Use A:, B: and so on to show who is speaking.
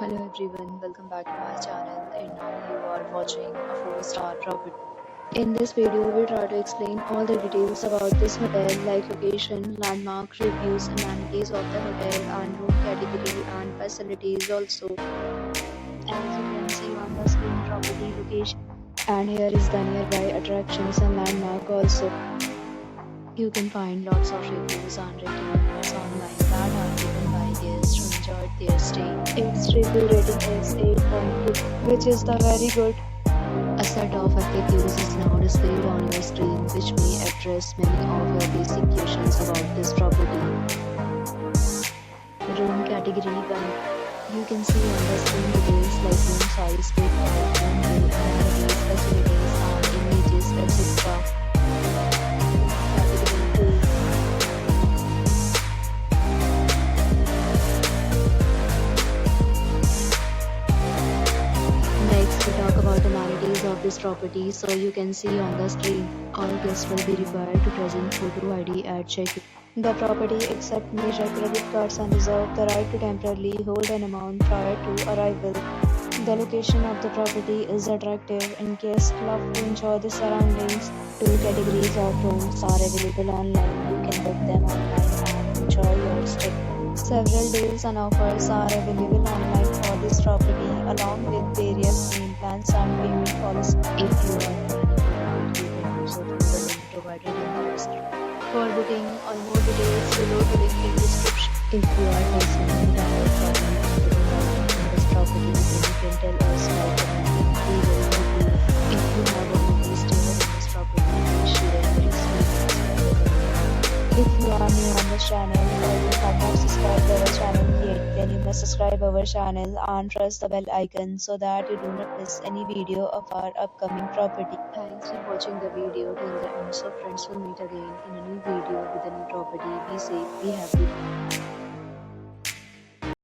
A: Hello everyone, welcome back to my channel and now you are watching a 4-star property. In this video, we try to explain all the details about this hotel like location, landmark, reviews, amenities of the hotel and room category and facilities also. As you can see on the screen property location and here is the nearby attractions and landmark also. You can find lots of reviews and ratings online that are given by guests who enjoyed their stay. Its review rating is 8.2, which is the very good. A set of FAQs is now displayed on your screen, which may address many of your basic questions about this property. Room category 1. You can see on the screen details like room size, breakfast, room bill, amenities, facilities, and images, etc. Next, we talk about amenities of this property. So you can see on the screen, all guests will be required to present photo ID at check-in. The property accepts major credit cards and reserves the right to temporarily hold an amount prior to arrival. The location of the property is attractive and guests love to enjoy the surroundings. Two categories of rooms are available online. You can book them online and enjoy your stay. Several deals and offers are available online for this property along with various payment plans and payment policies. If you are planning to book, you can do so through the link provided in the description. For booking or more details, below the link in description. If you are facing any kind of problem with booking in this property, then you can tell us by commenting. We will help you. If you have already stayed in this property, please share your experience with the community. If you are new on this channel or you have not subscribed our channel yet, then you must subscribe our channel and press the bell icon so that you do not miss any video of our upcoming property. Thanks for watching the video till the end. So friends, will meet again in a new video with a new property. Be safe, be happy.